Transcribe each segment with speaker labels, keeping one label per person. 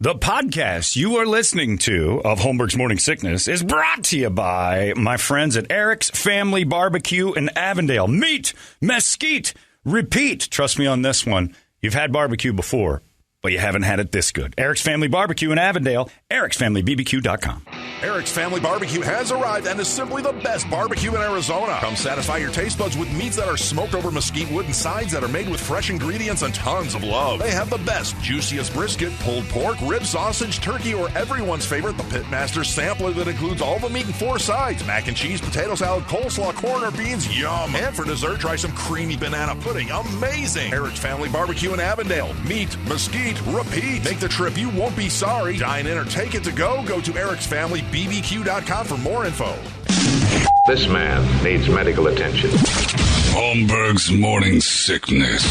Speaker 1: The podcast you are listening to of Holmberg's Morning Sickness is brought to you by my friends at Eric's Family Barbecue in Avondale. Meet, mesquite, repeat. Trust me on this one. You've had barbecue before, but you haven't had it this good. Eric's Family Barbecue in Avondale, ericsfamilybbq.com.
Speaker 2: Eric's Family Barbecue has arrived and is simply the best barbecue in Arizona. Come satisfy your taste buds with meats that are smoked over mesquite wood and sides that are made with fresh ingredients and tons of love. They have the best, juiciest brisket, pulled pork, rib sausage, turkey, or everyone's favorite, the Pitmaster sampler that includes all the meat and 4 sides. Mac and cheese, potato salad, coleslaw, corn, or beans, yum. And for dessert, try some creamy banana pudding, amazing. Eric's Family Barbecue in Avondale. Meat, mesquite, repeat. Make the trip, you won't be sorry. Dine in or take it to go. Go to ericsfamilybbq.com for more info.
Speaker 3: This man needs medical attention.
Speaker 4: Holmberg's Morning Sickness.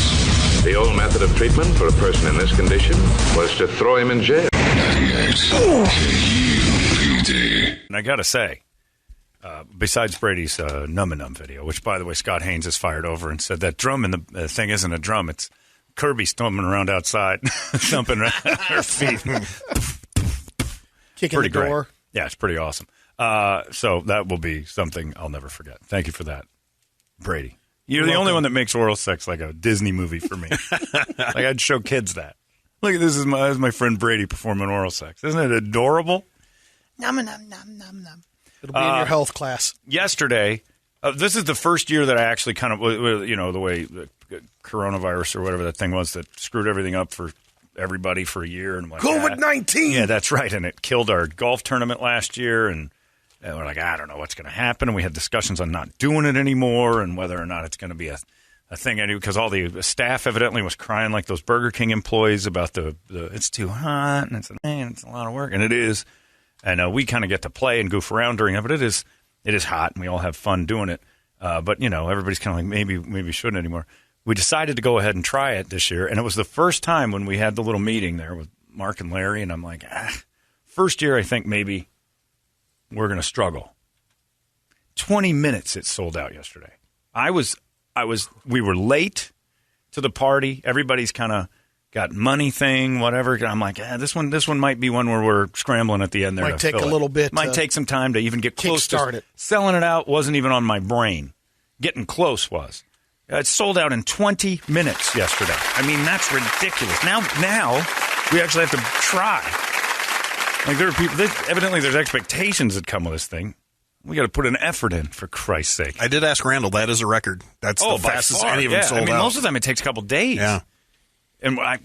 Speaker 3: The old method of treatment for a person in this condition was to throw him in jail.
Speaker 4: 98 KUPD.
Speaker 1: And I got to say, besides Brady's Num-a-Num video, which, by the way, Scott Haynes has fired over and said that drum in the thing isn't a drum. It's Kirby stomping around outside, thumping her feet.
Speaker 5: Kicking the door.
Speaker 1: Great. Yeah, it's pretty awesome. So that will be something I'll never forget. Thank you for that, Brady. You're the only one that makes oral sex like a Disney movie for me. Like I'd show kids that. Look, this is my friend Brady performing oral sex. Isn't it adorable?
Speaker 5: Nom, nom, nom, nom, nom. It'll be in your health class.
Speaker 1: Yesterday, this is the first year that I actually kind of, the way the coronavirus or whatever that thing was that screwed everything up for everybody for a year. And like,
Speaker 5: COVID-19.
Speaker 1: Yeah, that's right. And it killed our golf tournament last year. And we're like, I don't know what's going to happen. And we had discussions on not doing it anymore and whether or not it's going to be a thing. Because all the staff evidently was crying like those Burger King employees about the it's too hot and it's a lot of work. And it is. And we kind of get to play and goof around during it. But it is hot and we all have fun doing it. But, everybody's kind of like, maybe we shouldn't anymore. We decided to go ahead and try it this year, and it was the first time when we had the little meeting there with Mark and Larry, and I'm like, first year I think maybe we're going to struggle. 20 minutes it sold out yesterday. We were late to the party. Everybody's kind of got money thing, whatever. I'm like, this one might be one where we're scrambling at the end there.
Speaker 5: Might take a little bit.
Speaker 1: Might take some time to even get close
Speaker 5: to
Speaker 1: it. Selling it out wasn't even on my brain. Getting close was. It sold out in 20 minutes yesterday. I mean, that's ridiculous. Now we actually have to try. Like there are people. Evidently, there's expectations that come with this thing. We got to put an effort in, for Christ's sake.
Speaker 6: I did ask Randall. That is a record. That's the fastest any of them sold out.
Speaker 1: Most of them it takes a couple days.
Speaker 6: Yeah.
Speaker 1: And I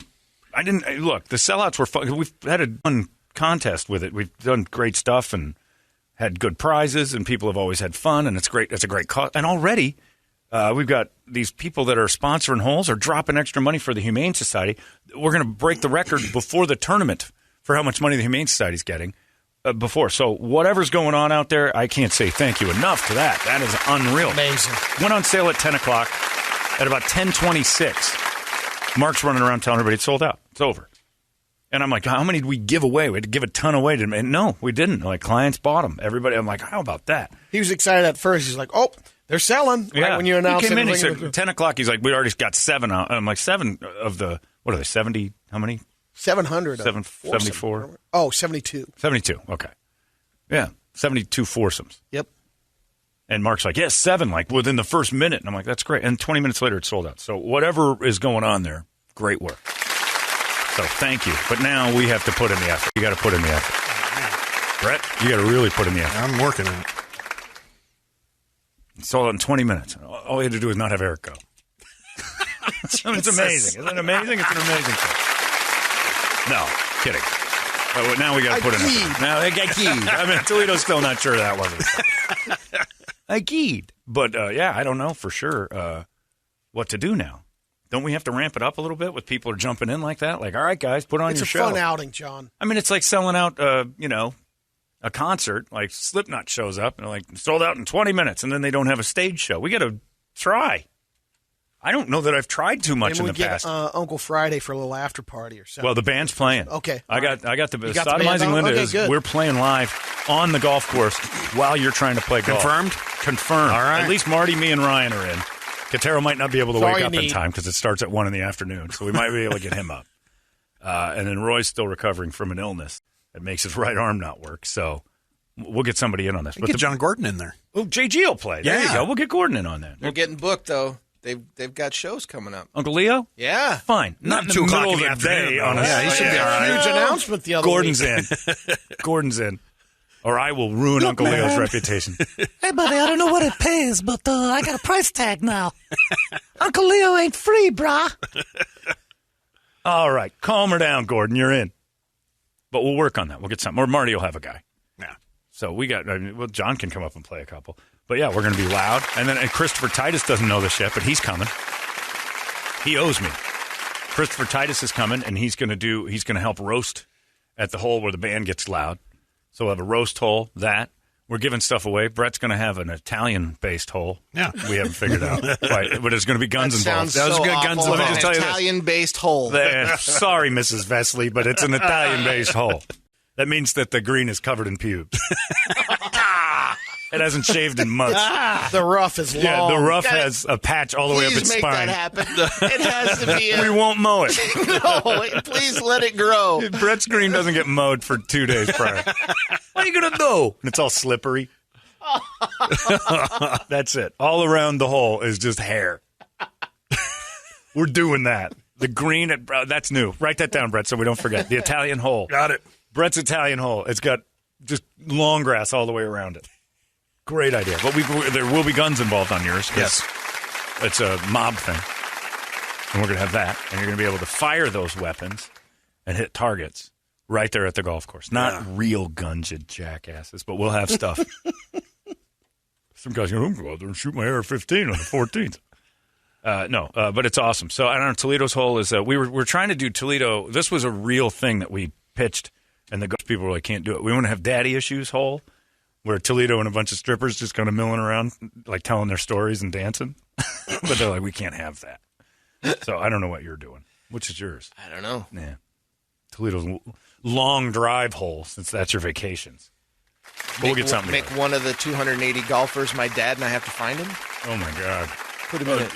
Speaker 1: didn't look. The sellouts were fun. We've had a fun contest with it. We've done great stuff and had good prizes, and people have always had fun. And it's great. It's a great cause. And already. We've got these people that are sponsoring holes or dropping extra money for the Humane Society. We're going to break the record before the tournament for how much money the Humane Society is getting before. So whatever's going on out there, I can't say thank you enough to that. That is unreal.
Speaker 5: Amazing.
Speaker 1: Went on sale at 10 o'clock. At about 10:26, Mark's running around telling everybody it's sold out. It's over. And I'm like, how many did we give away? We had to give a ton away. And no, we didn't. Like, clients bought them. Everybody, I'm like, how about that?
Speaker 5: He was excited at first. He's like, oh, they're selling.
Speaker 1: Yeah.
Speaker 5: Right when you announced
Speaker 1: he came
Speaker 5: it.
Speaker 1: in, he said, 10 o'clock, he's like, we already got 7 out. I'm like, 7 of the, what are they, 70? How many?
Speaker 5: 700.
Speaker 1: 74?
Speaker 5: Oh, 72.
Speaker 1: 72, okay. Yeah, 72 foursomes.
Speaker 5: Yep.
Speaker 1: And Mark's like, yes, 7, like within the first minute. And I'm like, that's great. And 20 minutes later, it's sold out. So whatever is going on there, great work. So thank you. But now we have to put in the effort. You got to put in the effort. Brett, you got to really put in the effort.
Speaker 6: I'm working on it.
Speaker 1: It's sold out in 20 minutes. All you had to do is not have Eric go. It's amazing. Isn't it amazing? It's an amazing thing. No, kidding. But now we got to put in effort. Now I got keyed. I mean, Toledo's still not sure that wasn't. I keyed. But, yeah, I don't know for sure what to do now. Don't we have to ramp it up a little bit with people are jumping in like that? Like, all right, guys, put on your show.
Speaker 5: It's a fun outing, John.
Speaker 1: I mean, it's like selling out, a concert. Like Slipknot shows up and like sold out in 20 minutes, and then they don't have a stage show. We got to try. I don't know that I've tried too much in the past.
Speaker 5: Uncle Friday for a little after party or something.
Speaker 1: Well, the band's playing.
Speaker 5: Okay.
Speaker 1: I got the
Speaker 5: Sodomizing
Speaker 1: Linda
Speaker 5: okay,
Speaker 1: is
Speaker 5: good.
Speaker 1: We're playing live on the golf course while you're trying to play golf. Confirmed.
Speaker 6: All right.
Speaker 1: At least Marty, me, and Ryan are in. Katero might not be able to wake up in
Speaker 5: need.
Speaker 1: time because it starts at 1 in the afternoon, so we might be able to get him up. And then Roy's still recovering from an illness that makes his right arm not work. So we'll get somebody in on this.
Speaker 6: But get John Gordon in there.
Speaker 1: Oh, JG will play. There you go. We'll get Gordon in on that.
Speaker 5: They're getting booked, though. They've got shows coming up.
Speaker 1: Uncle Leo?
Speaker 5: Yeah.
Speaker 1: Fine. Not in the
Speaker 6: 2 o'clock
Speaker 1: middle
Speaker 6: in
Speaker 1: of
Speaker 6: the
Speaker 1: the day.
Speaker 6: afternoon.
Speaker 1: On
Speaker 6: He should be all right.
Speaker 5: Huge announcement the other
Speaker 1: Gordon's
Speaker 5: week.
Speaker 1: in. Gordon's in. Or I will ruin Uncle Leo's reputation.
Speaker 7: Hey, buddy, I don't know what it pays, but I got a price tag now. Uncle Leo ain't free, brah.
Speaker 1: All right. Calm her down, Gordon. You're in. But we'll work on that. We'll get something. Or Marty will have a guy.
Speaker 6: Yeah.
Speaker 1: So John can come up and play a couple. But yeah, we're going to be loud. And then Christopher Titus doesn't know this yet, but he's coming. He owes me. Christopher Titus is coming, and he's going to help roast at the hole where the band gets loud. So we'll have a roast hole, that. We're giving stuff away. Brett's going to have an Italian-based hole.
Speaker 6: Yeah.
Speaker 1: We haven't figured out quite. But there's going to be guns involved.
Speaker 5: Sounds so
Speaker 6: guns
Speaker 5: awful.
Speaker 6: involved.
Speaker 1: Let me just tell you this.
Speaker 5: Italian-based hole.
Speaker 1: Sorry, Mrs. Vesley, but it's an Italian-based hole. That means that the green is covered in pubes. It hasn't shaved in months.
Speaker 5: The rough is long.
Speaker 1: Yeah, the rough has a patch all the way up its
Speaker 5: Please make
Speaker 1: spine.
Speaker 5: that happen. It has to be.
Speaker 1: We won't mow it.
Speaker 5: No, please let it grow.
Speaker 1: Brett's green doesn't get mowed for 2 days prior. What are you going to do? And it's all slippery. That's it. All around the hole is just hair. We're doing that. The green, that's new. Write that down, Brett, so we don't forget. The Italian hole.
Speaker 6: Got it.
Speaker 1: Brett's Italian hole. It's got just long grass all the way around it. Great idea. But there will be guns involved on yours.
Speaker 6: Yes.
Speaker 1: It's a mob thing. And we're going to have that. And you're going to be able to fire those weapons and hit targets right there at the golf course. Not real guns, you jackasses, but we'll have stuff. Some guys going to go out there and shoot my AR-15 on the 14th. No, but it's awesome. So I don't know, Toledo's hole is, we're trying to do Toledo. This was a real thing that we pitched, and the ghost people were like, can't do it. We want to have daddy issues hole, where Toledo and a bunch of strippers just kind of milling around, like telling their stories and dancing. But they're like, we can't have that. So I don't know what you're doing. Which is yours?
Speaker 5: I don't know.
Speaker 1: Yeah. Toledo's long drive hole, since that's your vacations. But we'll get something
Speaker 5: Make
Speaker 1: together.
Speaker 5: one of the 280 golfers my dad, and I have to find him.
Speaker 1: Oh, my God.
Speaker 5: Put him in it.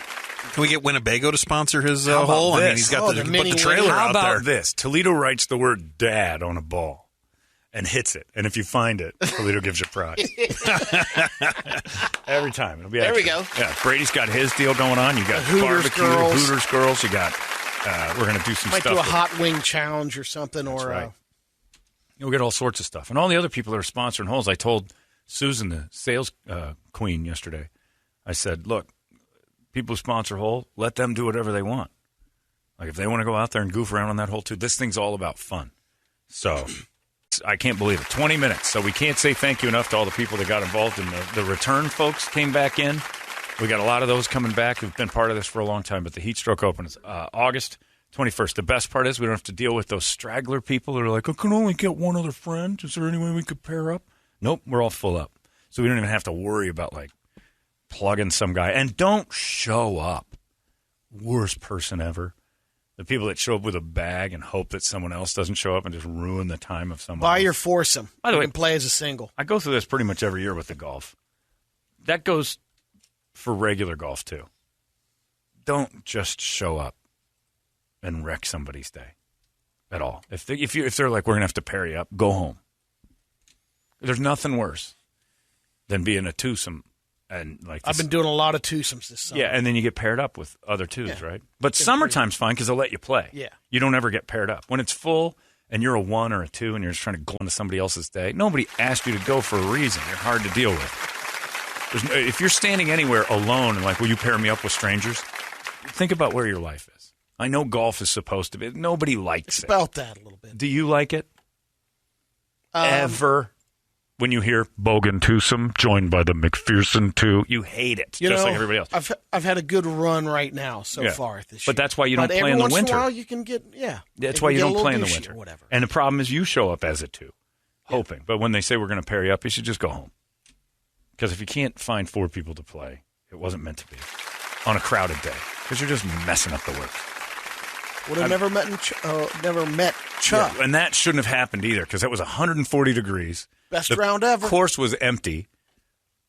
Speaker 6: Can we get Winnebago to sponsor his
Speaker 1: How about
Speaker 6: hole? I mean,
Speaker 1: this?
Speaker 6: he's got
Speaker 5: the
Speaker 6: put
Speaker 5: mini
Speaker 6: the trailer
Speaker 5: Winnie.
Speaker 1: How
Speaker 6: out
Speaker 1: about
Speaker 6: there.
Speaker 1: this? Toledo writes the word dad on a ball and hits it. And if you find it, Toledo gives you a prize. Every time. It'll be
Speaker 5: There we
Speaker 1: extra.
Speaker 5: go.
Speaker 1: Yeah, Brady's got his deal going on. You got
Speaker 5: Hooters
Speaker 1: barbecue,
Speaker 5: girls.
Speaker 1: Hooters girls. You got, we're going to do some
Speaker 5: Might
Speaker 1: stuff.
Speaker 5: do a
Speaker 1: with-
Speaker 5: hot wing challenge or something.
Speaker 1: That's
Speaker 5: or
Speaker 1: right. You'll get all sorts of stuff. And all the other people that are sponsoring holes, I told Susan, the sales queen, yesterday, I said, look, people who sponsor hole, let them do whatever they want. Like, if they want to go out there and goof around on that hole, too, this thing's all about fun. So I can't believe it. 20 minutes. So we can't say thank you enough to all the people that got involved. And the return folks came back in. We got a lot of those coming back who've been part of this for a long time. But the Heatstroke Open is August 21st. The best part is we don't have to deal with those straggler people that are like, I can only get one other friend. Is there any way we could pair up? Nope, we're all full up. So we don't even have to worry about, like, plugging some guy. And don't show up. Worst person ever. The people that show up with a bag and hope that someone else doesn't show up and just ruin the time of someone
Speaker 5: buy
Speaker 1: else.
Speaker 5: your foursome.
Speaker 1: By the
Speaker 5: You
Speaker 1: way-
Speaker 5: can play as a single.
Speaker 1: I go through this pretty much every year with the golf. That goes for regular golf, too. Don't just show up and wreck somebody's day at all. If they're like, we're going to have to pair you up, go home. There's nothing worse than being a twosome. And like
Speaker 5: I've been doing a lot of twosomes this summer.
Speaker 1: yeah, and then you get paired up with other twos,
Speaker 5: Yeah.
Speaker 1: right? But summertime's fine because they'll let you play.
Speaker 5: Yeah.
Speaker 1: You don't ever get paired up. When it's full and you're a 1 or a 2 and you're just trying to go into somebody else's day, nobody asked you to go for a reason. You're hard to deal with. If you're standing anywhere alone and like, will you pair me up with strangers? Think about where your life is. I know golf is supposed to be. Nobody likes it.
Speaker 5: About that a little bit.
Speaker 1: Do you like it? Ever? When you hear Bogan twosome joined by the McPherson two, you hate it, just like everybody else.
Speaker 5: I've had a good run right now so far this year.
Speaker 1: But that's why you don't play
Speaker 5: every
Speaker 1: in the
Speaker 5: once
Speaker 1: winter.
Speaker 5: In a while you can get
Speaker 1: That's
Speaker 5: you
Speaker 1: why
Speaker 5: can
Speaker 1: you
Speaker 5: get
Speaker 1: don't
Speaker 5: a little
Speaker 1: play in the
Speaker 5: douchey
Speaker 1: winter.
Speaker 5: or whatever.
Speaker 1: And the problem is you show up as a 2, hoping. But when they say we're going to pair you up, you should just go home. Because if you can't find 4 people to play, it wasn't meant to be on a crowded day. Because you're just messing up the work.
Speaker 5: Would have never met Chuck.
Speaker 1: Yeah, and that shouldn't have happened either because it was 140 degrees.
Speaker 5: Best
Speaker 1: The
Speaker 5: round ever.
Speaker 1: course was empty.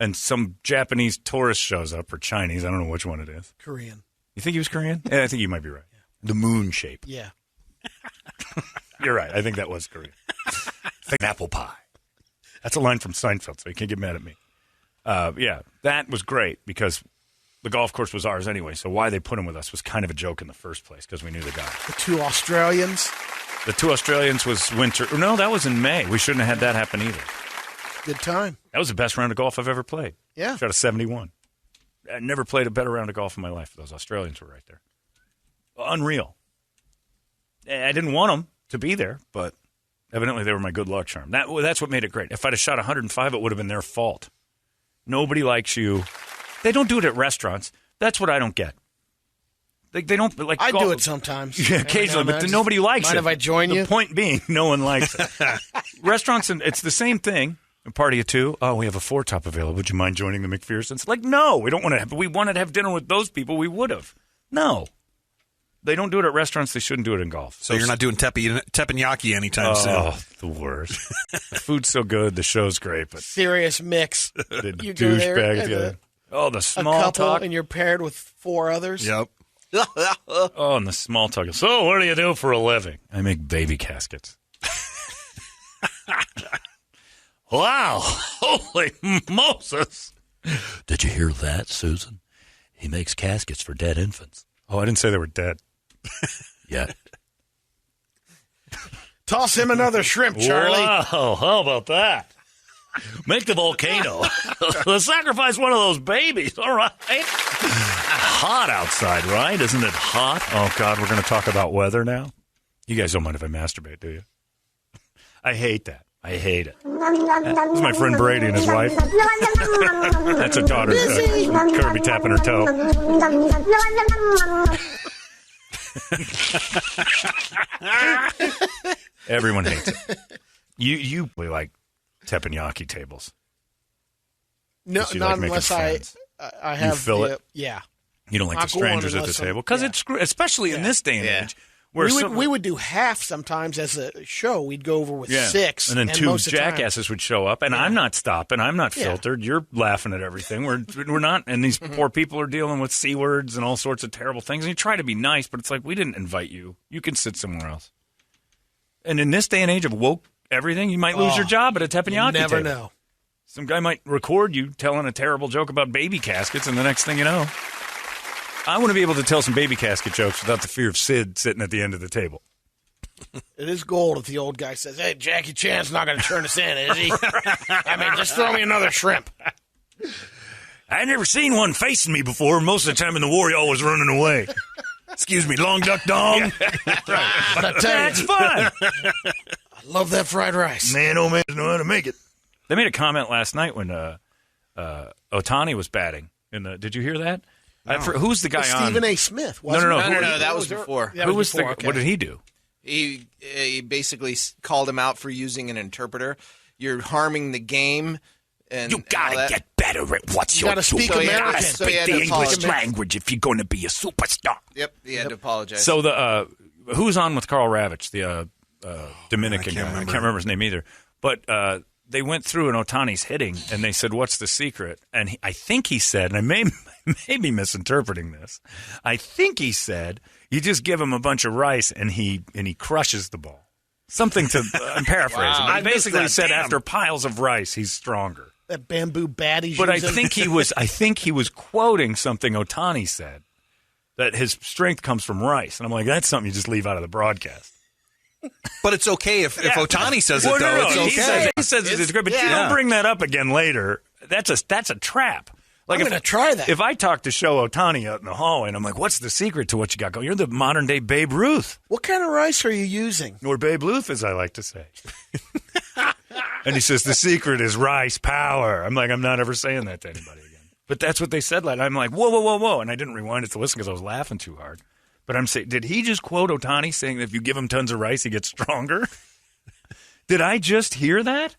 Speaker 1: And some Japanese tourist shows up, or Chinese. I don't know which one it is.
Speaker 5: Korean.
Speaker 1: You think he was Korean? Yeah, I think you might be right. The moon shape.
Speaker 5: Yeah.
Speaker 1: You're right. I think that was Korean. Apple pie. That's a line from Seinfeld, so you can't get mad at me. Yeah, that was great because the golf course was ours anyway, so why they put him with us was kind of a joke in the first place because we knew the guy.
Speaker 5: The 2 Australians.
Speaker 1: The 2 Australians was winter. No, that was in May. We shouldn't have had that happen either.
Speaker 5: Good time.
Speaker 1: That was the best round of golf I've ever played.
Speaker 5: Yeah.
Speaker 1: Shot a 71. I never played a better round of golf in my life. Those Australians were right there. Unreal. I didn't want them to be there, but evidently they were my good luck charm. That's what made it great. If I'd have shot 105, it would have been their fault. Nobody likes you. They don't do it at restaurants. That's what I don't get. They don't like.
Speaker 5: I do it sometimes.
Speaker 1: Yeah, occasionally, but nobody likes it.
Speaker 5: Mind if I join you?
Speaker 1: The point being, no one likes it. Restaurants, and it's the same thing. A party of 2. Oh, we have a 4-top available. Would you mind joining the McPhersons? Like, no, we don't want to. We wanted to have dinner with those people. We would have. No, they don't do it at restaurants. They shouldn't do it in golf.
Speaker 6: So you're not doing teppanyaki anytime soon.
Speaker 1: Oh, the worst. The food's so good. The show's great, but
Speaker 5: Serious mix.
Speaker 1: the
Speaker 5: You go there
Speaker 1: douchebags.
Speaker 5: and
Speaker 1: Yeah. Oh, the
Speaker 5: a
Speaker 1: small
Speaker 5: couple,
Speaker 1: talk.
Speaker 5: and you're paired with 4 others.
Speaker 6: Yep.
Speaker 1: Oh, and the small talk. So, what do you do for a living? I make baby caskets. Wow. Holy Moses. Did you hear that, Susan? He makes caskets for dead infants. Oh, I didn't say they were dead. Yet.
Speaker 5: Toss him another shrimp, Charlie.
Speaker 1: Wow, how about that? Make the volcano. Let's sacrifice one of those babies, all right? Hot outside, right? Isn't it hot? Oh, God, we're going to talk about weather now? You guys don't mind if I masturbate, do you? I hate that. I hate it. This is my friend Brady and his wife. That's a daughter, Kirby tapping her toe. Everyone hates it. You like teppanyaki tables.
Speaker 5: No,
Speaker 1: You
Speaker 5: not
Speaker 1: like making
Speaker 5: unless
Speaker 1: friends.
Speaker 5: I have.
Speaker 1: You fill it?
Speaker 5: Yeah.
Speaker 1: You don't like
Speaker 5: Not
Speaker 1: the strangers
Speaker 5: going
Speaker 1: at the
Speaker 5: unless I'm-
Speaker 1: table because
Speaker 5: yeah.
Speaker 1: it's especially in this day and age. Where
Speaker 5: We would do half sometimes as a show. We'd go over with 6.
Speaker 1: and then 2
Speaker 5: most of the time-
Speaker 1: jackasses would show up, and I'm not stopping. I'm not filtered. You're laughing at everything. We're not, and these poor people are dealing with C words and all sorts of terrible things. And you try to be nice, but it's like we didn't invite you. You can sit somewhere else. And in this day and age of woke everything, you might lose your job at a teppanyaki
Speaker 5: You never
Speaker 1: table.
Speaker 5: know.
Speaker 1: Some guy might record you telling a terrible joke about baby caskets, and the next thing you know, I want to be able to tell some baby casket jokes without the fear of Sid sitting at the end of the table.
Speaker 5: It is gold if the old guy says, "Hey, Jackie Chan's not going to turn us in, is he?" I mean, just throw me another shrimp.
Speaker 1: I never seen one facing me before. Most of the time in the war, he always running away. Excuse me, long duck dong.
Speaker 5: But I tell
Speaker 1: That's
Speaker 5: you,
Speaker 1: fun.
Speaker 5: I love that fried rice.
Speaker 1: Man, oh man, know how to make it. They made a comment last night when Ohtani was batting. Did you hear that? Who's the guy on?
Speaker 5: Stephen A. Smith.
Speaker 1: No.
Speaker 8: No, that was before.
Speaker 5: That
Speaker 1: Who
Speaker 5: was
Speaker 1: was
Speaker 5: before,
Speaker 1: the?
Speaker 5: okay.
Speaker 1: What did he do?
Speaker 8: He basically called him out for using an interpreter. You're harming the game. And
Speaker 1: You gotta
Speaker 8: all that.
Speaker 1: get better at what
Speaker 5: You
Speaker 1: you're
Speaker 5: gotta speak
Speaker 1: doing. You
Speaker 5: American.
Speaker 1: gotta
Speaker 8: So he
Speaker 1: speak
Speaker 8: had
Speaker 1: the
Speaker 8: to
Speaker 1: English
Speaker 8: apologize.
Speaker 1: language if you're going to be a superstar.
Speaker 8: Yep, he had to apologize.
Speaker 1: So who's on with Carl Ravitch, the Dominican guy? I can't remember his name either. But they went through and Ohtani's hitting, and they said, "What's the secret?" And I think he said, and I may be misinterpreting this. I think he said, "You just give him a bunch of rice, and he crushes the ball." Something to I'm paraphrasing.
Speaker 8: Wow.
Speaker 1: But he basically said, after piles of rice, he's stronger.
Speaker 5: That bamboo bat he's
Speaker 1: But I
Speaker 5: using.
Speaker 1: think he was quoting something Ohtani said, that his strength comes from rice. And I'm like, that's something you just leave out of the broadcast.
Speaker 6: But it's okay if Ohtani says it,
Speaker 1: Well,
Speaker 6: though.
Speaker 1: no,
Speaker 6: It's okay.
Speaker 1: He says it's great, but you don't bring that up again later. That's a trap. Like
Speaker 5: I'm going to try that.
Speaker 1: If I talk to Show Ohtani out in the hallway and I'm like, what's the secret to what you got going? You're the modern day Babe Ruth.
Speaker 5: What kind of rice are you using?
Speaker 1: Or Babe Ruth, as I like to say. And he says, the secret is rice power. I'm like, I'm not ever saying that to anybody again. But that's what they said. I'm like, whoa. And I didn't rewind it to listen because I was laughing too hard. But I'm saying, did he just quote Ohtani saying that if you give him tons of rice, he gets stronger? Did I just hear that?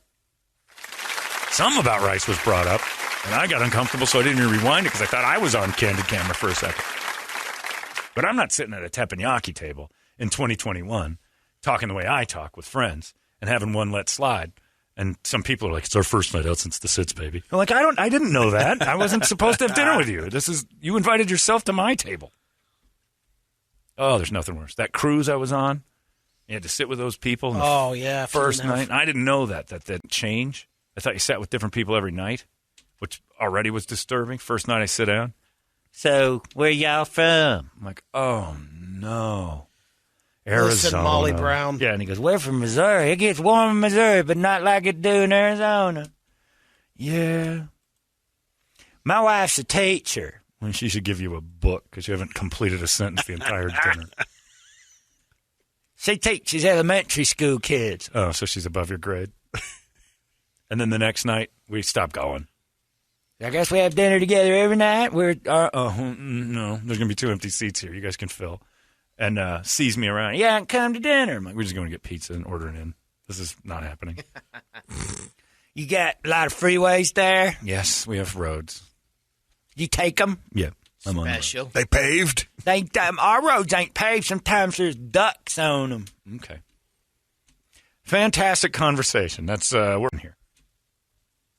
Speaker 1: Something about rice was brought up. And I got uncomfortable, so I didn't even rewind it because I thought I was on candid camera for a second. But I'm not sitting at a teppanyaki table in 2021 talking the way I talk with friends and having one let slide. And some people are like, it's our first night out since the Sits, baby. I'm like, I didn't know that. I wasn't supposed to have dinner with you. You invited yourself to my table. Oh, there's nothing worse. That cruise I was on, You had to sit with those people.
Speaker 5: Oh, yeah.
Speaker 1: First night. I didn't know that change. I thought you sat with different people every night, which already was disturbing. First night I sit down. So, where y'all from? I'm like, oh, no. Arizona.
Speaker 5: Listen, Molly Brown.
Speaker 1: Yeah, and he goes, we're from Missouri. It gets warm in Missouri, but not like it do in Arizona. Yeah. My wife's a teacher. Well, she should give you a book because you haven't completed a sentence the entire dinner. She teaches elementary school kids. Oh, so she's above your grade. And then the next night, we stopped going. I guess we have dinner together every night. No, there's going to be 2 empty seats here. You guys can fill. And sees me around. Yeah, I can come to dinner. I'm like, we're just going to get pizza and order it in. This is not happening. You got a lot of freeways there? Yes, we have roads. You take them? Yeah.
Speaker 8: Special.
Speaker 6: They paved?
Speaker 1: Our roads ain't paved. Sometimes there's ducks on them. Okay. Fantastic conversation. That's we're in here.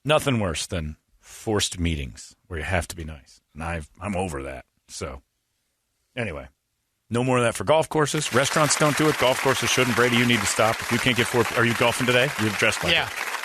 Speaker 1: Nothing worse than forced meetings where you have to be nice. And I'm over that. So, anyway. No more of that for golf courses. Restaurants don't do it. Golf courses shouldn't. Brady, you need to stop. If you can't get 4... Are you golfing today? You're dressed like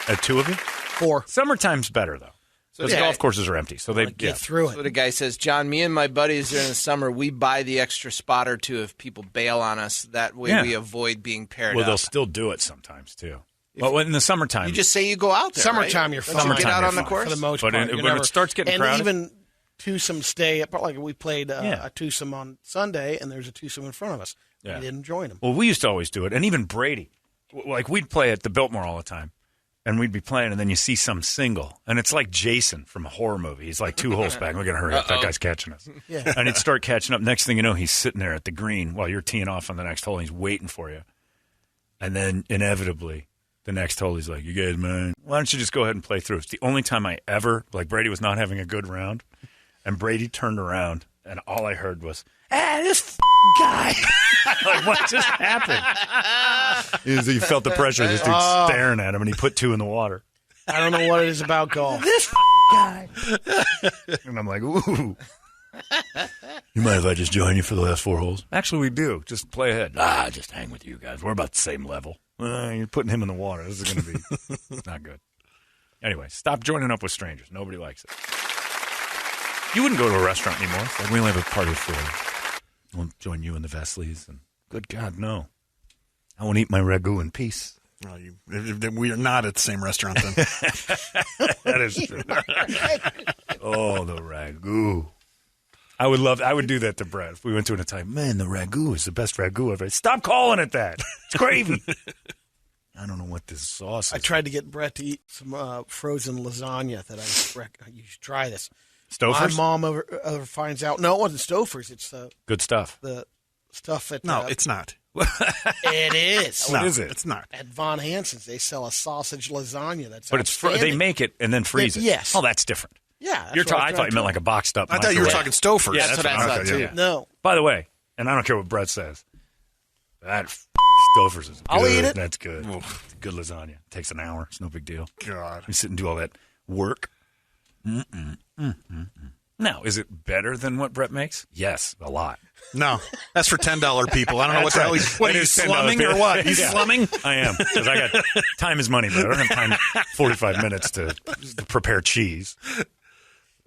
Speaker 1: it. 2 of you?
Speaker 5: 4.
Speaker 1: Summertime's better, though. Because golf courses are empty. So they
Speaker 5: get through it.
Speaker 8: So the guy says, John, me and my buddies during the summer, we buy the extra spot or 2 if people bail on us. That way we avoid being paired up.
Speaker 1: Well, they'll still do it sometimes, too. Well, in the summertime.
Speaker 8: You just say you go out there,
Speaker 5: Summertime,
Speaker 8: right?
Speaker 5: you're fine.
Speaker 8: Summertime, get out on the course?
Speaker 5: For the most
Speaker 1: part. But when it starts getting crowded.
Speaker 5: And even twosome stay, like we played a twosome on Sunday, and there's a twosome in front of us. Yeah. We didn't join them.
Speaker 1: Well, we used to always do it. And even Brady. Like, we'd play at the Biltmore all the time. And we'd be playing, and then you see some single. And it's like Jason from a horror movie. He's like 2 holes back. We're going to hurry up. That guy's catching us.
Speaker 5: Yeah.
Speaker 1: And he'd start catching up. Next thing you know, he's sitting there at the green while you're teeing off on the next hole, and he's waiting for you. And then, inevitably, the next hole, he's like, you guys, man, why don't you just go ahead and play through? It's the only time I ever, like, Brady was not having a good round. And Brady turned around, and all I heard was, this guy. Like, what just happened? He felt the pressure of this dude staring at him, and he put 2 in the water.
Speaker 5: I don't know what it is about golf.
Speaker 7: This guy.
Speaker 1: And I'm like, ooh. You mind if I just join you for the last 4 holes? Actually, we do. Just play ahead. Just hang with you guys. We're about the same level. You're putting him in the water. This is going to be not good. Anyway, stop joining up with strangers. Nobody likes it. You wouldn't go to a restaurant anymore. Like, we only have a party of 4. I won't join you in the Vesleys. And good God, no. I won't eat my ragu in peace.
Speaker 6: Well, we are not at the same restaurant then.
Speaker 1: That is true. Oh, the ragu. I would do that to Brett. If we went to an Italian, man, the ragu is the best ragu ever. Stop calling it that. It's gravy. I don't know what this sauce is.
Speaker 5: I tried to get Brett to eat some frozen lasagna that you should try this.
Speaker 1: Stouffer's?
Speaker 5: My mom over finds out. No, it wasn't Stouffer's. It's
Speaker 1: good stuff.
Speaker 5: The stuff at
Speaker 6: no, it's not.
Speaker 5: It is.
Speaker 1: What is it?
Speaker 6: It's not.
Speaker 5: At Von Hansen's, they sell a sausage lasagna. That's
Speaker 1: but they make it and then freeze it.
Speaker 5: Yes.
Speaker 1: Oh, that's different.
Speaker 5: Yeah,
Speaker 1: I thought you meant like a boxed up.
Speaker 6: I thought you were talking Stouffer's.
Speaker 8: Yeah, that's what I thought too.
Speaker 1: Yeah.
Speaker 5: No.
Speaker 1: By the way, and I don't care what Brett says, that Stouffer's is good.
Speaker 5: I'll eat it.
Speaker 1: That's good. It's good lasagna. It takes an hour. It's no big deal.
Speaker 6: God,
Speaker 1: you sit and do all that work. Now, is it better than what Brett makes? Yes, a lot.
Speaker 6: No, that's for $10 people. I don't know what the hell he's. What are you slumming or what? He's slumming.
Speaker 1: I am because I got time is money, but I don't have time. 45 minutes to prepare cheese.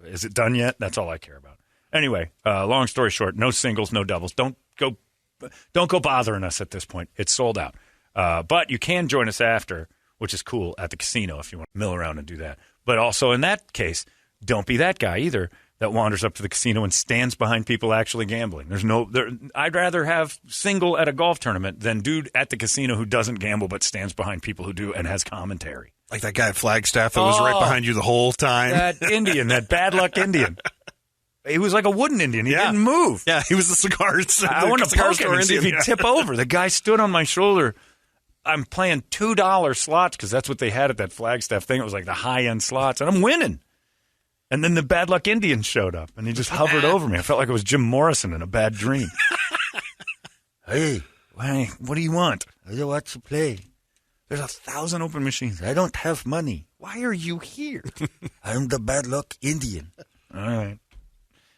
Speaker 1: Is it done yet? That's all I care about. Anyway, long story short, no singles, no doubles. Don't go bothering us at this point. It's sold out. But you can join us after, which is cool, at the casino if you want to mill around and do that. But also in that case, don't be that guy either that wanders up to the casino and stands behind people actually gambling. I'd rather have single at a golf tournament than dude at the casino who doesn't gamble but stands behind people who do and has commentary.
Speaker 6: Like that guy at Flagstaff that was right behind you the whole time.
Speaker 1: That Indian, that bad luck Indian. He was like a wooden Indian. He didn't move.
Speaker 6: Yeah, he was the cigars.
Speaker 1: I want to poke him and see if he'd tip over. The guy stood on my shoulder. I'm playing $2 slots because that's what they had at that Flagstaff thing. It was like the high-end slots, and I'm winning. And then the bad luck Indian showed up, and he just hovered over me. I felt like it was Jim Morrison in a bad dream. Hey, what do you want? I want to play. There's 1,000 open machines. I don't have money. Why are you here? I'm the bad luck Indian. All right.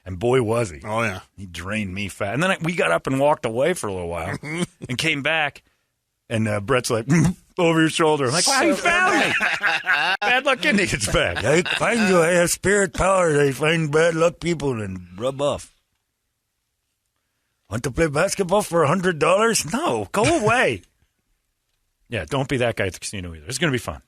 Speaker 1: And boy, was he.
Speaker 6: Oh, yeah.
Speaker 1: He drained me fat. And then we got up and walked away for a little while and came back. And Brett's like, over your shoulder. I'm like, wow, you found me. Bad luck Indians back.
Speaker 9: I find you. I have spirit power. I find bad luck people and rub off. Want to play basketball for $100? No, go away. Yeah, don't be that guy at the casino either. It's going to be fun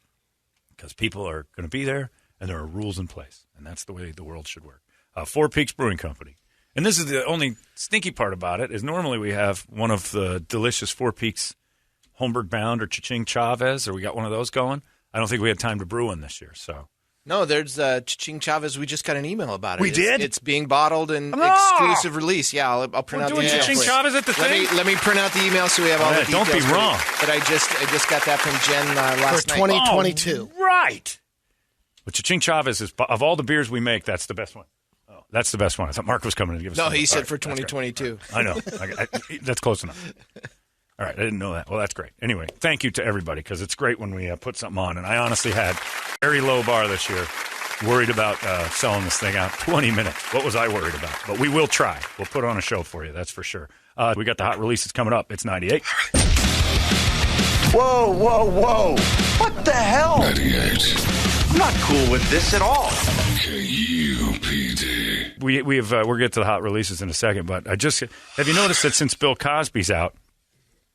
Speaker 9: because people are going to be there and there are rules in place. And that's the way the world should work. Four Peaks Brewing Company. And this is the only stinky part about it is normally we have one of the delicious Four Peaks Holmberg Bound or Cha-Ching Chavez, or we got one of those going. I don't think we had time to brew one this year, so.
Speaker 8: No, there's Cha-Ching Chavez. We just got an email about it.
Speaker 1: We did?
Speaker 8: It's being bottled and exclusive release. Yeah, I'll print out the email.
Speaker 1: Cha-Ching Chavez at the thing?
Speaker 8: Let me print out the email so we have all the details.
Speaker 1: Don't be wrong.
Speaker 8: But I just got that from Jen last night.
Speaker 5: For 2022.
Speaker 1: Oh, right. But Cha-Ching Chavez is, of all the beers we make, that's the best one. Oh, that's the best one. I thought Mark was coming to give us
Speaker 8: No,
Speaker 1: some.
Speaker 8: he said
Speaker 1: right,
Speaker 8: for 2022.
Speaker 1: I know. That's close enough. All right, I didn't know that. Well, that's great. Anyway, thank you to everybody because it's great when we put something on. And I honestly had very low bar this year. Worried about selling this thing out 20 minutes. What was I worried about? But we will try. We'll put on a show for you, that's for sure. We got the hot releases coming up. It's 98.
Speaker 10: Whoa, whoa, whoa. What the hell?
Speaker 4: 98.
Speaker 10: I'm not cool with this at all.
Speaker 4: KUPD.
Speaker 1: We're going to get to the hot releases in a second, but have you noticed that since Bill Cosby's out,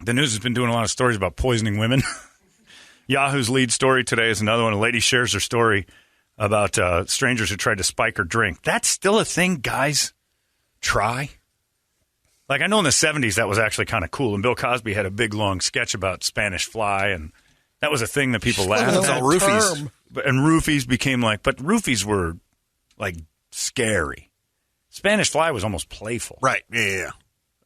Speaker 1: the news has been doing a lot of stories about poisoning women? Yahoo's lead story today is another one. A lady shares her story about strangers who tried to spike her drink. That's still a thing guys try? Like, I know in the 70s that was actually kind of cool, and Bill Cosby had a big, long sketch about Spanish fly, and that was a thing that people laughed at.
Speaker 6: All roofies.
Speaker 1: And roofies became but roofies were, scary. Spanish fly was almost playful.
Speaker 6: Right, yeah.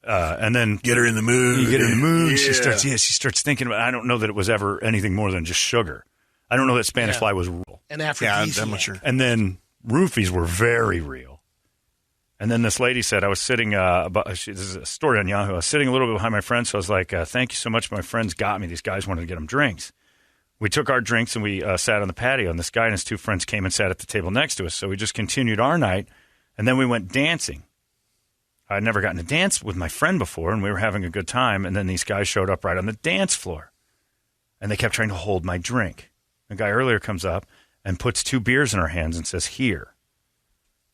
Speaker 1: And then
Speaker 6: get her in the mood.
Speaker 1: You get her in the mood.
Speaker 6: Yeah.
Speaker 1: She starts thinking about. I don't know that it was ever anything more than just sugar. I don't know that Spanish fly was real.
Speaker 5: And aphrodisiac.
Speaker 6: Yeah, I'm not sure.
Speaker 1: And then roofies were very real. And then this lady said, I was sitting, this is a story on Yahoo. I was sitting a little bit behind my friends, so I was like, thank you so much. My friends got me. These guys wanted to get them drinks. We took our drinks and we sat on the patio, and this guy and his two friends came and sat at the table next to us. So we just continued our night, and then we went dancing. I'd never gotten to dance with my friend before, and we were having a good time, and then these guys showed up right on the dance floor, and they kept trying to hold my drink. A guy earlier comes up and puts 2 beers in our hands and says, here.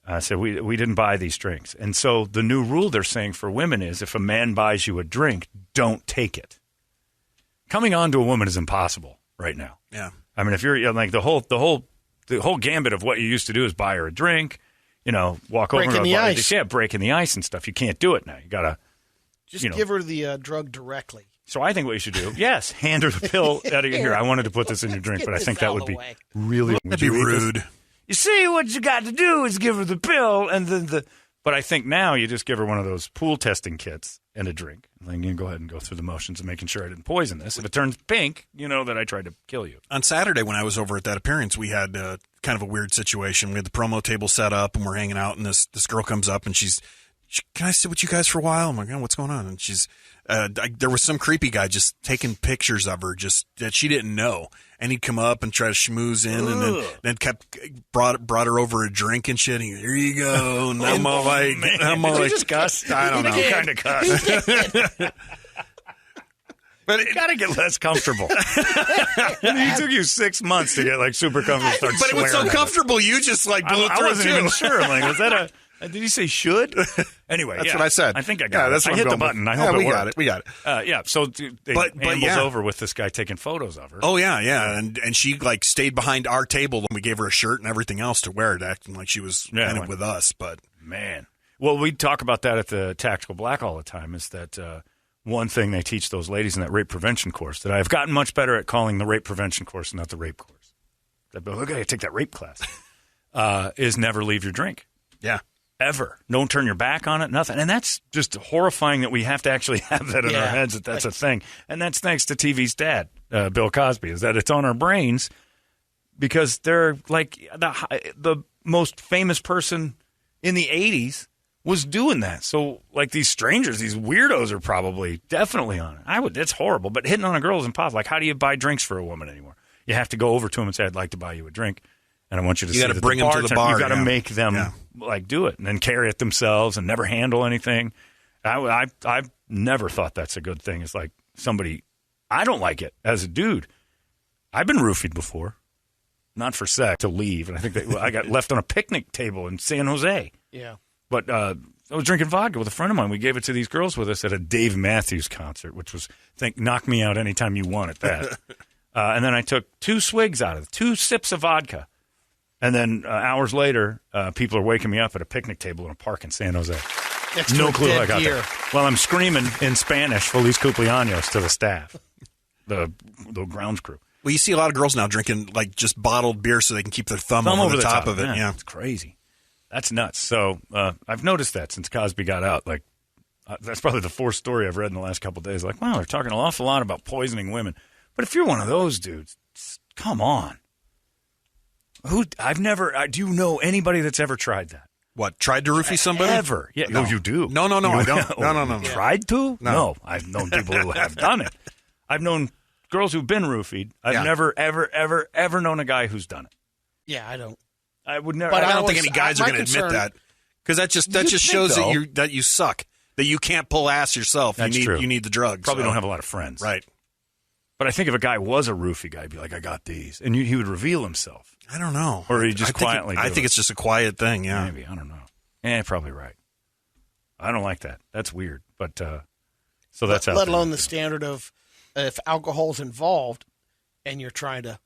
Speaker 1: I said, we didn't buy these drinks. And so the new rule they're saying for women is if a man buys you a drink, don't take it. Coming on to a woman is impossible right now.
Speaker 6: Yeah.
Speaker 1: I mean, if you're the whole gambit of what you used to do is buy her a drink, walk over
Speaker 5: breaking the ice.
Speaker 1: Yeah, breaking the ice and stuff. You can't do it now. You got to
Speaker 5: just give her the drug directly.
Speaker 1: So I think what you should do, yes, hand her the pill out of here. I wanted to put this in your drink, but I think that would be really
Speaker 6: That'd be rude.
Speaker 1: You see, what you got to do is give her the pill, and then But I think now you just give her one of those pool testing kits and a drink. And then you can go ahead and go through the motions of making sure I didn't poison this. If it turns pink, you know that I tried to kill you.
Speaker 6: On Saturday when I was over at that appearance, we had kind of a weird situation. We had the promo table set up, and we're hanging out, and this girl comes up, and she's, can I sit with you guys for a while? I'm like, oh, what's going on? And she's, there was some creepy guy just taking pictures of her, just that she didn't know. And he'd come up and try to schmooze in, and then brought her over a drink and shit. And here you go. And I'm all like,
Speaker 1: Did you just cuss?
Speaker 6: I don't know.
Speaker 1: You kind of cuss. But it got to get less comfortable. It took you 6 months to get like super comfortable.
Speaker 6: But it was so comfortable, you just like blew it through.
Speaker 1: I wasn't even sure. I'm like, was that a? Did he say should? Anyway,
Speaker 6: that's what I said.
Speaker 1: I think I got it.
Speaker 6: That's
Speaker 1: I hit the button. I hope it worked.
Speaker 6: We got it.
Speaker 1: Yeah. So they ambles over with this guy taking photos of her.
Speaker 6: Oh yeah. And she like stayed behind our table, and we gave her a shirt and everything else to wear it, acting like she was kind of with us. But
Speaker 1: man, well, we talk about that at the Tactical Black all the time. Is that one thing they teach those ladies in that rape prevention course that I've gotten much better at calling the rape prevention course, not the rape course. Look, I take that rape class. Is never leave your drink.
Speaker 6: Yeah.
Speaker 1: Ever. Don't turn your back on it, nothing. And that's just horrifying that we have to actually have that in our heads, that that's a thing. And that's thanks to TV's dad, Bill Cosby, is that it's on our brains because they're like the most famous person in the 80s was doing that. So like these strangers, these weirdos are probably definitely on it. It's horrible, but hitting on a girl is impossible. Like how do you buy drinks for a woman anymore? You have to go over to them and say, I'd like to buy you a drink. And I want you to
Speaker 6: got to bring them to the bar.
Speaker 1: You got to make them like do it and then carry it themselves and never handle anything. I've never thought that's a good thing. It's like somebody I don't like it as a dude. I've been roofied before. Not for sex, to leave. And I think I got left on a picnic table in San Jose.
Speaker 5: Yeah.
Speaker 1: But I was drinking vodka with a friend of mine. We gave it to these girls with us at a Dave Matthews concert, which was, knock me out anytime you want at that. And then I took 2 swigs out of it, 2 sips of vodka. And then hours later, people are waking me up at a picnic table in a park in San Jose.
Speaker 5: Next
Speaker 1: No
Speaker 5: to a
Speaker 1: clue how I
Speaker 5: dead
Speaker 1: got
Speaker 5: deer.
Speaker 1: there. Well, I'm screaming in Spanish, Feliz Cumpleaños, to the staff, the grounds crew.
Speaker 6: Well, you see a lot of girls now drinking like just bottled beer so they can keep their thumb over the top of it. Yeah,
Speaker 1: it's crazy. That's nuts. So I've noticed that since Cosby got out. Like that's probably the 4th story I've read in the last couple of days. Like, wow, they're talking an awful lot about poisoning women. But if you're one of those dudes, come on. Do you know anybody that's ever tried that?
Speaker 6: What, tried to roofie somebody?
Speaker 1: Ever? Yeah.
Speaker 6: No.
Speaker 1: Oh, you do?
Speaker 6: No, I don't. No.
Speaker 1: Tried to?
Speaker 6: No.
Speaker 1: I've known people who have done it. I've known girls who've been roofied. I've never, ever known a guy who's done it.
Speaker 5: Yeah, I don't.
Speaker 1: I would never.
Speaker 6: But I don't think any guys are going to admit that, because that just shows that you suck, that you can't pull ass yourself.
Speaker 1: That's
Speaker 6: you need
Speaker 1: true.
Speaker 6: You need the drugs.
Speaker 1: Probably don't have a lot of friends,
Speaker 6: right?
Speaker 1: But I think if a guy was a roofie guy, he'd be like, "I got these," and he would reveal himself.
Speaker 6: I don't know,
Speaker 1: or he just quietly.
Speaker 6: I think it's just a quiet thing. Yeah,
Speaker 1: maybe I don't know. Yeah, probably right. I don't like that. That's weird. But so that's out
Speaker 5: let
Speaker 1: there.
Speaker 5: alone the standard of if alcohol's involved and you're trying to.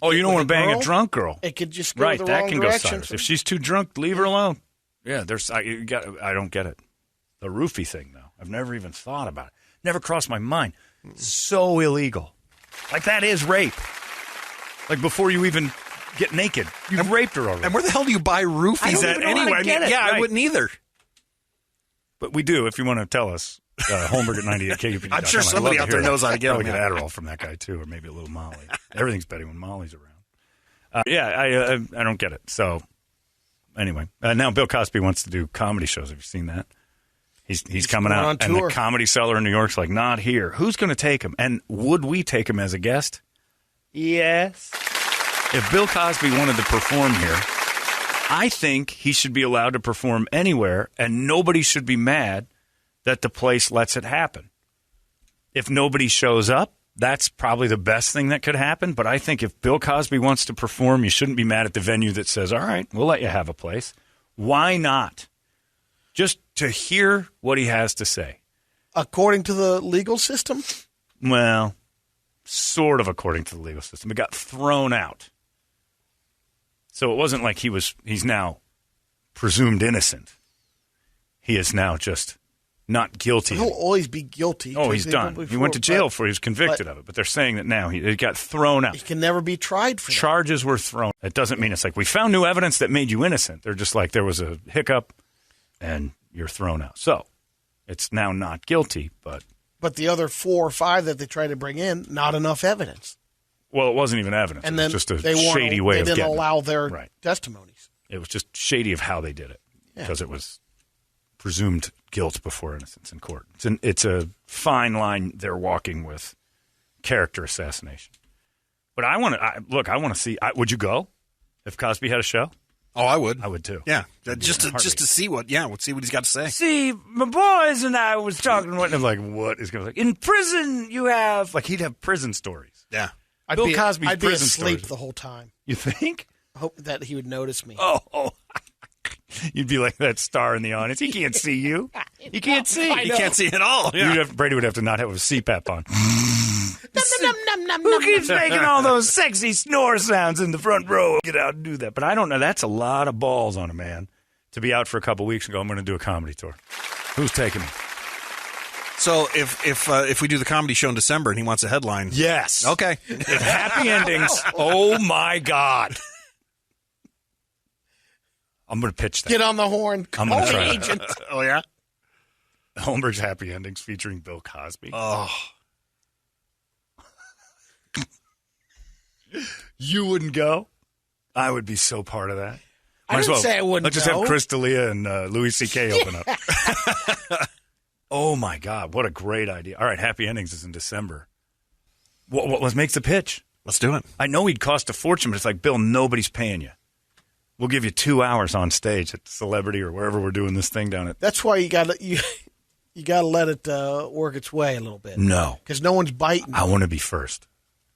Speaker 1: Oh, you don't want to bang
Speaker 5: girl,
Speaker 1: a drunk girl.
Speaker 5: It could just go
Speaker 1: right.
Speaker 5: the
Speaker 1: That
Speaker 5: wrong
Speaker 1: can
Speaker 5: direction.
Speaker 1: go sideways. If she's too drunk, leave her alone. Yeah, I don't get it. The roofie thing, though, I've never even thought about it. Never crossed my mind. So illegal. Like that is rape. Like before you even get naked, you've raped her already.
Speaker 6: And where the hell do you buy roofies at anyway? I wouldn't either.
Speaker 1: But we do. If you want to tell us, Holmberg at 98KUPD.
Speaker 6: I'm sure somebody out there knows how to get
Speaker 1: them.
Speaker 6: Get
Speaker 1: Adderall from that guy too, or maybe a little Molly. Everything's better when Molly's around. I don't get it. So anyway, now Bill Cosby wants to do comedy shows. Have you seen that? He's coming out, and the Comedy Cellar in New York's like, not here. Who's going to take him? And would we take him as a guest? Yes. If Bill Cosby wanted to perform here, I think he should be allowed to perform anywhere, and nobody should be mad that the place lets it happen. If nobody shows up, that's probably the best thing that could happen. But I think if Bill Cosby wants to perform, you shouldn't be mad at the venue that says, all right, we'll let you have a place. Why not? Just to hear what he has to say.
Speaker 5: According to the legal system?
Speaker 1: Well, sort of according to the legal system. It got thrown out. So it wasn't like he's now presumed innocent. He is now just not guilty.
Speaker 5: He'll always be guilty.
Speaker 1: Oh, he's done. He went to jail for it. He was convicted of it. But they're saying that now he got thrown out.
Speaker 5: He can never be tried for that.
Speaker 1: Charges were thrown. It doesn't mean it's like we found new evidence that made you innocent. They're just like there was a hiccup and you're thrown out. So it's now not guilty, but
Speaker 5: the other 4 or 5 that they tried to bring in, not enough evidence.
Speaker 1: Well, it wasn't even evidence.
Speaker 5: And
Speaker 1: it
Speaker 5: then
Speaker 1: was just a shady way of getting it.
Speaker 5: They didn't allow their testimonies.
Speaker 1: It was just shady of how they did it because it was presumed guilt before innocence in court. It's a fine line they're walking with character assassination. But I want to see. Would you go if Cosby had a show?
Speaker 6: Oh, I would.
Speaker 1: I would too.
Speaker 6: Yeah, just to see what he's got to say.
Speaker 1: See, my boys and I was talking. And I'm like, what is going on? In prison, you have he'd have prison stories.
Speaker 6: Yeah,
Speaker 1: Bill Cosby's
Speaker 5: I'd be
Speaker 1: prison
Speaker 5: asleep
Speaker 1: stories.
Speaker 5: the whole time.
Speaker 1: You think?
Speaker 5: I hope that he would notice me.
Speaker 1: Oh. You'd be like that star in the audience. He can't see you. He can't see.
Speaker 6: He can't see at all. Yeah.
Speaker 1: Brady would have to not have a CPAP on. Who keeps making all those sexy snore sounds in the front row? Get out and do that. But I don't know. That's a lot of balls on a man to be out for a couple weeks and go, I'm going to do a comedy tour. Who's taking me?
Speaker 6: So if we do the comedy show in December and he wants a headline.
Speaker 1: Yes.
Speaker 6: Okay.
Speaker 1: If happy endings. Oh, my God. I'm going to pitch that.
Speaker 5: Get on the horn.
Speaker 1: I'm going to try
Speaker 5: agent.
Speaker 6: Oh, yeah?
Speaker 1: Holmberg's Happy Endings featuring Bill Cosby.
Speaker 6: Oh.
Speaker 1: You wouldn't go? I would be so part of that.
Speaker 5: I didn't say I wouldn't
Speaker 1: Let's just
Speaker 5: go.
Speaker 1: have Chris D'Elia and Louis C.K. open up. Oh, my God. What a great idea. All right, Happy Endings is in December. What makes the pitch?
Speaker 6: Let's do it.
Speaker 1: I know he'd cost a fortune, but it's like, Bill, nobody's paying you. We'll give you 2 hours on stage at Celebrity or wherever we're doing this thing down at.
Speaker 5: That's why you You got to let it work its way a little bit.
Speaker 1: No.
Speaker 5: Because no one's biting.
Speaker 1: I want to be first.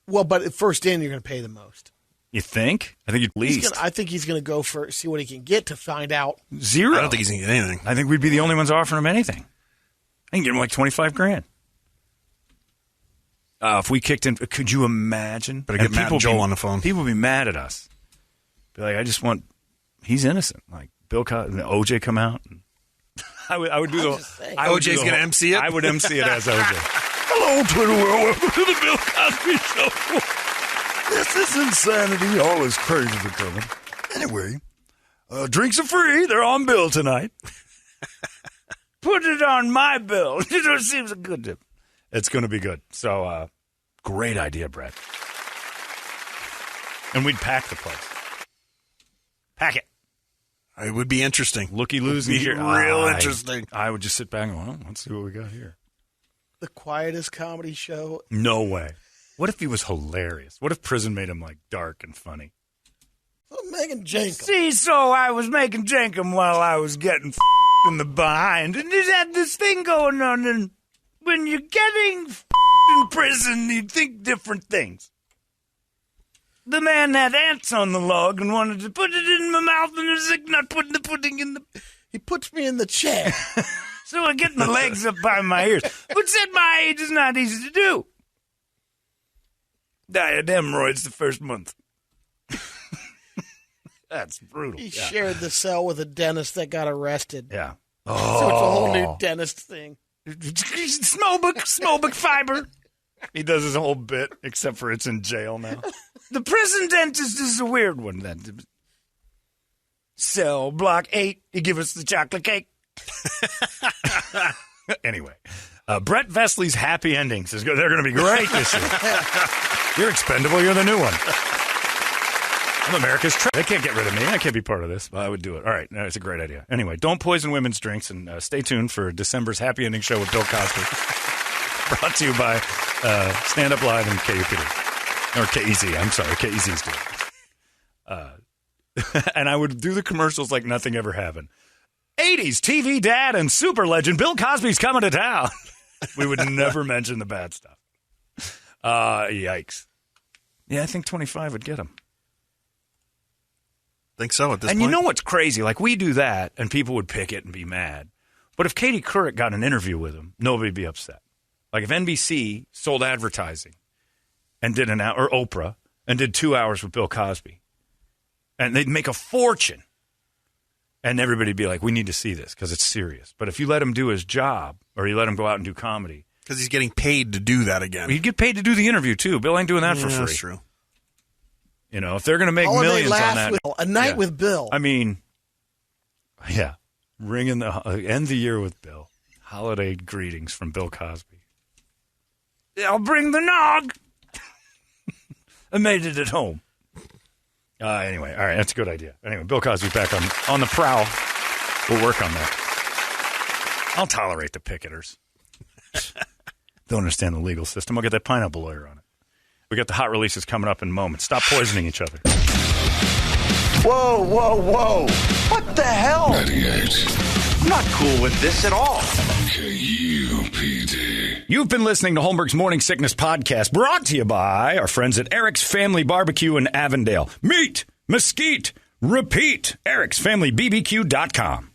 Speaker 5: Well, but at first in, you're going to pay the most.
Speaker 1: You think? I think at least.
Speaker 5: I think he's going to go for see what he can get to find out.
Speaker 1: Zero.
Speaker 6: I don't think he's going to get anything.
Speaker 1: I think we'd be the only ones offering him anything. I can get him like $25,000. If we kicked in, could you imagine?
Speaker 6: Better get Matt and Joel on the phone.
Speaker 1: People would be mad at us. Be like, I just want. He's innocent. Like Bill Cosby, OJ come out. And I would do the.
Speaker 6: OJ's going to MC it.
Speaker 1: I would MC it as OJ. Hello, Twitter world. Welcome to the Bill Cosby Show. This is insanity. All is crazy for coming. Anyway, drinks are free. They're on Bill tonight. Put it on my bill. It seems a good tip. It's going to be good. So, great idea, Brett. And we'd pack the place. Pack it.
Speaker 6: It would be interesting.
Speaker 1: Looky-loos.
Speaker 6: Real interesting.
Speaker 1: I would just sit back and go, well, let's see what we got here.
Speaker 5: The quietest comedy show.
Speaker 1: No way. What if he was hilarious? What if prison made him, like, dark and funny?
Speaker 5: Making Jankum.
Speaker 1: See, so I was making Jankum while I was getting in the behind. And it had this thing going on. And when you're getting in prison, you think different things. The man had ants on the log and wanted to put it in my mouth, and it was like not putting the pudding in the...
Speaker 5: He puts me in the chair.
Speaker 1: So I get my legs up by my ears. But at my age, it's not easy to do. Died of hemorrhoids the first month. That's brutal.
Speaker 5: He shared the cell with a dentist that got arrested.
Speaker 1: Yeah.
Speaker 5: So it's a whole new dentist thing.
Speaker 1: Smolbic fiber. He does his whole bit, except for it's in jail now. The prison dentist is a weird one. Then. Cell block 8. You give us the chocolate cake. Anyway, Brett Vesley's happy endings is good. They're going to be great this year. You're expendable. You're the new one. I'm America's treasure. They can't get rid of me. I can't be part of this. Well, I would do it. All right. No, it's a great idea. Anyway, don't poison women's drinks, and stay tuned for December's happy ending show with Bill Cosby. Brought to you by Stand Up Live and KUPD. Or KEZ. I'm sorry. KEZ's doing it. And I would do the commercials like nothing ever happened. 80s TV dad and super legend Bill Cosby's coming to town. We would never mention the bad stuff. Yikes. Yeah, I think 25 would get him.
Speaker 6: Think so at this point.
Speaker 1: And you know what's crazy? Like, we do that, and people would pick it and be mad. But if Katie Couric got an interview with him, nobody would be upset. Like, if NBC sold advertising and did an hour, or Oprah, and did 2 hours with Bill Cosby, and they'd make a fortune, and everybody would be like, we need to see this because it's serious. But if you let him do his job, or you let him go out and do comedy.
Speaker 6: Because he's getting paid to do that again.
Speaker 1: He'd get paid to do the interview, too. Bill ain't doing that for free.
Speaker 6: That's true.
Speaker 1: You know, if they're going to make millions on that.
Speaker 5: A night with Bill.
Speaker 1: I mean, yeah. End the year with Bill. Holiday greetings from Bill Cosby. I'll bring the nog. I made it at home. Anyway, all right, that's a good idea. Anyway, Bill Cosby back on the prowl. We'll work on that. I'll tolerate the picketers. Don't understand the legal system. I'll get that pineapple lawyer on it. We got the hot releases coming up in moments. Stop poisoning each other.
Speaker 10: Whoa, whoa, whoa. What the hell?
Speaker 4: 98.
Speaker 10: I'm not cool with this at all.
Speaker 4: KUPD.
Speaker 1: You've been listening to Holmberg's Morning Sickness Podcast, brought to you by our friends at Eric's Family Barbecue in Avondale. Meet, mesquite, repeat. Eric'sFamilyBBQ.com.